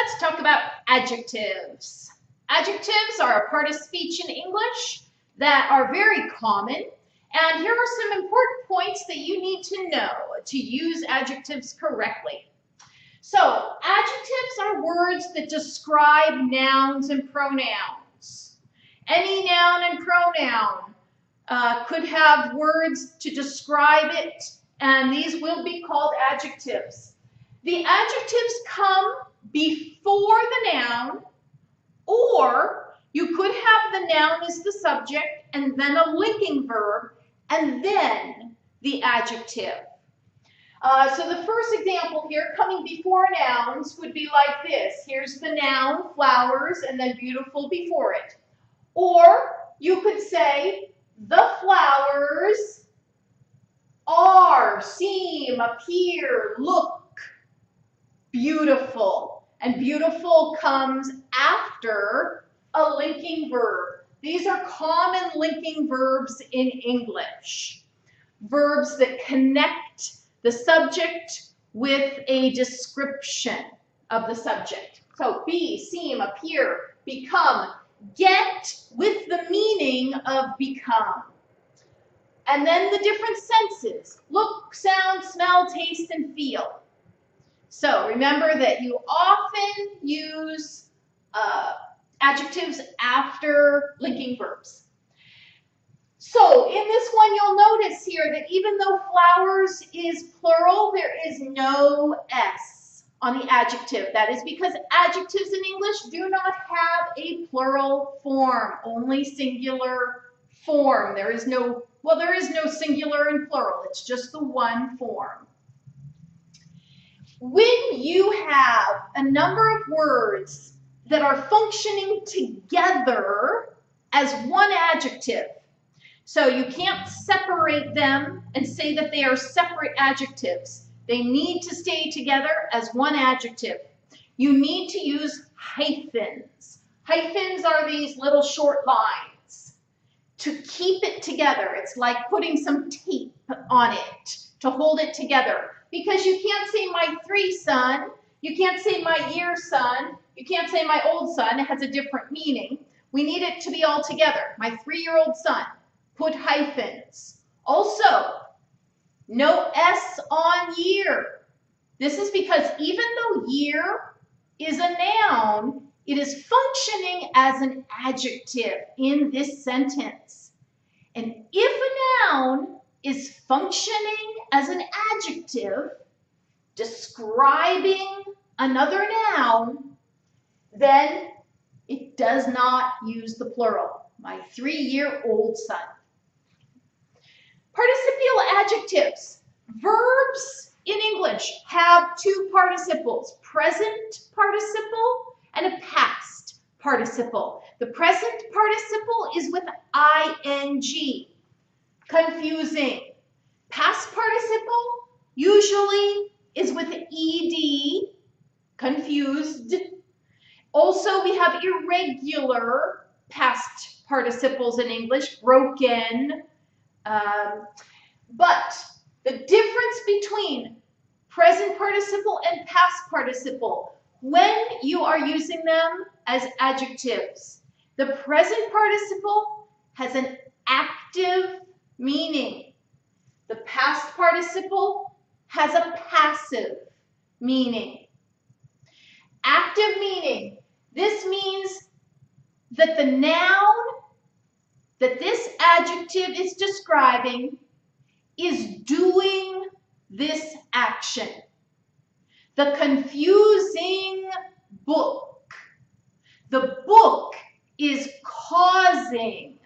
Let's talk about adjectives. Adjectives are a part of speech in English that are very common. And here are some important points that you need to know to use adjectives correctly. So, adjectives are words that describe nouns and pronouns. Any noun and pronoun could have words to describe it, and these will be called adjectives. The adjectives come before the noun, or you could have the noun as the subject and then a linking verb and then the adjective. So the first example here, coming before nouns, would be like this. Here's the noun, flowers, and then beautiful before it. Or you could say, the flowers are, seem, appear, look beautiful. And beautiful comes after a linking verb. These are common linking verbs in English. Verbs that connect the subject with a description of the subject. So be, seem, appear, become, get with the meaning of become. And then the different senses, look, sound, smell, taste, and feel. So remember that you often use adjectives after linking verbs. So in this one, you'll notice here that even though flowers is plural, there is no S on the adjective. That is because adjectives in English do not have a plural form, only singular form. There is no singular and plural. It's just the one form. When you have a number of words that are functioning together as one adjective, so you can't separate them and say that they are separate adjectives. They need to stay together as one adjective. You need to use hyphens. Hyphens are these little short lines to keep it together. It's like putting some tape on it to hold it together. Because you can't say my 3 son, you can't say my year son, you can't say my old son. It has a different meaning. We need it to be all together. My 3-year-old son. Put hyphens. Also, no S on year. This is because even though year is a noun, it is functioning as an adjective in this sentence. And if a noun is functioning as an adjective describing another noun, then it does not use the plural. My 3-year-old son. Participial adjectives. Verbs in English have 2 participles, present participle and a past participle. The present participle is with ing, confusing. Past participle usually is with ed, confused. Also, we have irregular past participles in English, broken. But the difference between present participle and past participle, when you are using them as adjectives, the present participle has an active meaning. The past participle has a passive meaning. Active meaning. This means that the noun that this adjective is describing is doing this action. The confusing book. The book is causing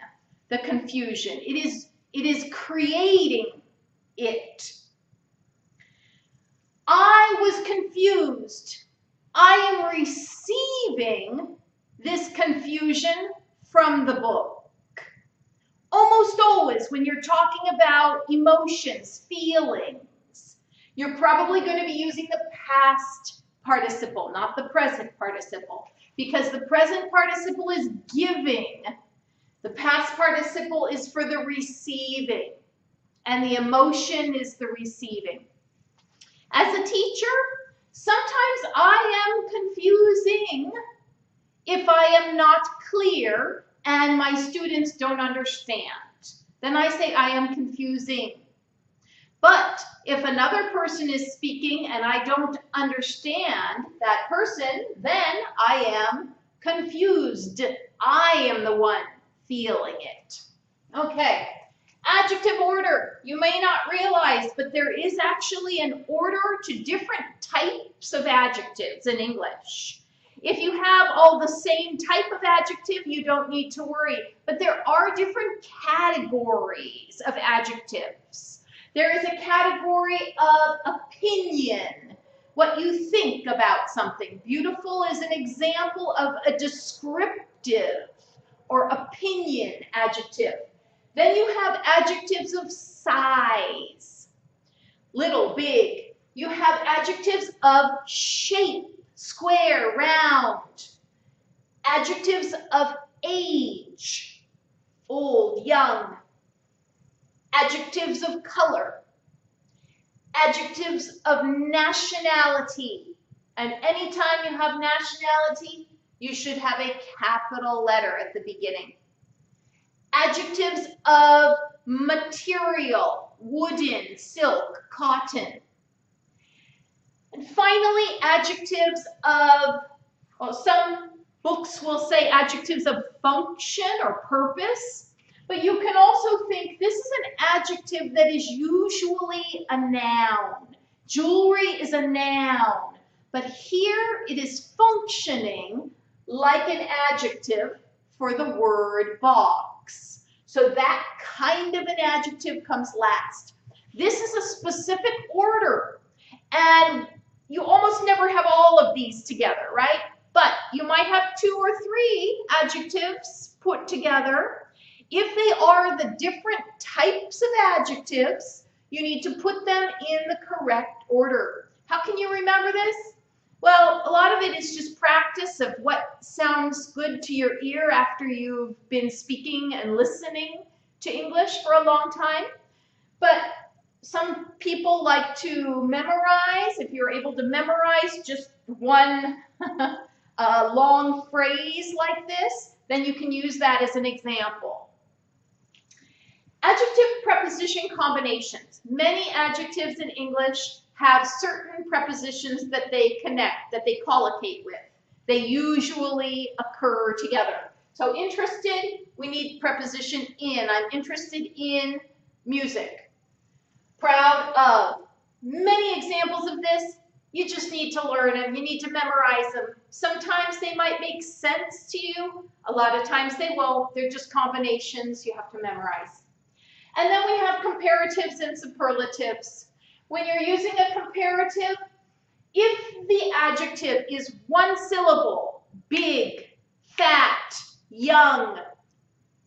the confusion. It is creating it. I was confused. I am receiving this confusion from the book. Almost always when you're talking about emotions, feelings, you're probably going to be using the past participle, not the present participle, because the present participle is giving. The past participle is for the receiving, and the emotion is the receiving. As a teacher, sometimes I am confused confusing if I am not clear and my students don't understand. Then I say I am confusing. But if another person is speaking and I don't understand that person, then I am confused. I am the one feeling it. Okay, adjective order. You may not realize, but there is actually an order to different types of adjectives in English. If you have all the same type of adjective, you don't need to worry. But there are different categories of adjectives. There is a category of opinion, what you think about something. Beautiful is an example of a descriptive or opinion adjective. Then you have adjectives of size, little, big. You have adjectives of shape, square, round. Adjectives of age, old, young. Adjectives of color, adjectives of nationality, and anytime you have nationality, you should have a capital letter at the beginning. Adjectives of material, wooden, silk, cotton. And finally, adjectives of, well, some books will say adjectives of function or purpose. But you can also think this is an adjective that is usually a noun. Jewelry is a noun, but here it is functioning like an adjective for the word box. So that kind of an adjective comes last. This is a specific order, and you almost never have all of these together, right? But you might have 2 or 3 adjectives put together. If they are the different types of adjectives, you need to put them in the correct order. How can you remember this? Well, a lot of it is just practice of what sounds good to your ear after you've been speaking and listening to English for a long time. But some people like to memorize. If you're able to memorize just one long phrase like this, then you can use that as an example. Adjective preposition combinations. Many adjectives in English have certain prepositions that they connect, that they collocate with. They usually occur together. So interested, we need preposition in. I'm interested in music. Proud of. Many examples of this. You just need to learn them. You need to memorize them. Sometimes they might make sense to you. A lot of times they won't. They're just combinations you have to memorize. And then we have comparatives and superlatives. When you're using a comparative, if the adjective is 1 syllable, big, fat, young,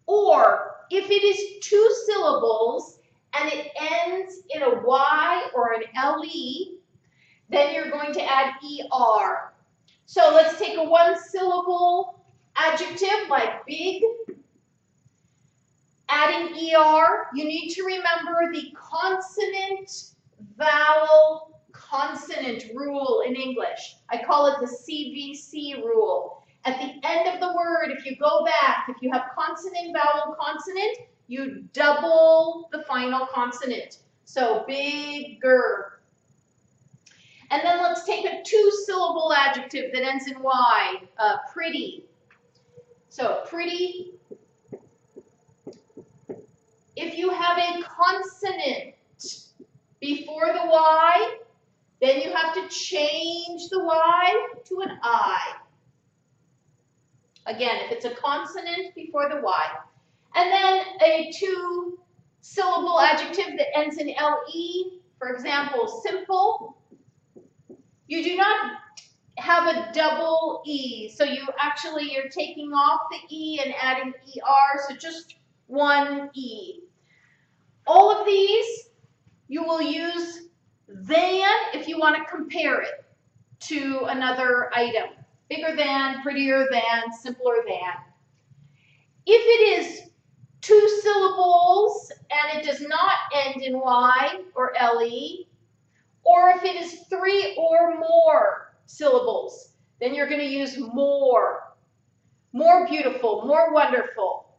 or if it is 2 syllables and it ends in a Y or an LE, then you're going to add ER. So let's take a 1 syllable adjective like big. Adding ER, you need to remember the consonant, vowel, consonant rule in English. I call it the CVC rule. At the end of the word, if you go back, if you have consonant, vowel, consonant, you double the final consonant. So bigger. And then let's take a 2-syllable adjective that ends in Y, pretty. So pretty. If you have a consonant before the Y, then you have to change the Y to an I. Again, if it's a consonant before the Y. And then a 2-syllable adjective that ends in LE, for example, simple. You do not have a double E, so you're taking off the E and adding ER, so just 1 E. All of these, you will use than if you want to compare it to another item. Bigger than, prettier than, simpler than. If it is 2 syllables and it does not end in Y or LE, or if it is 3 or more syllables, Then you're going to use more beautiful, more wonderful.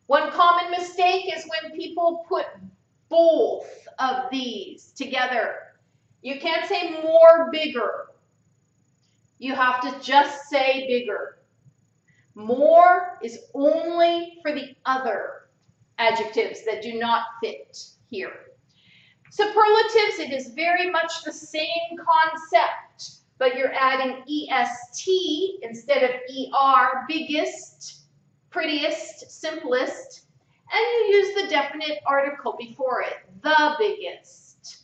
One common mistake is when people put both of these together. You can't say more bigger. You have to just say bigger. More is only for the other adjectives that do not fit here. Superlatives, it is very much the same concept, but you're adding est instead of er, biggest, prettiest, simplest, and you use the definite article before it, the biggest.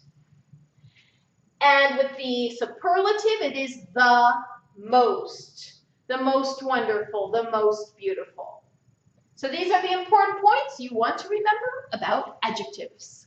And with the superlative, it is the most wonderful, the most beautiful. So these are the important points you want to remember about adjectives.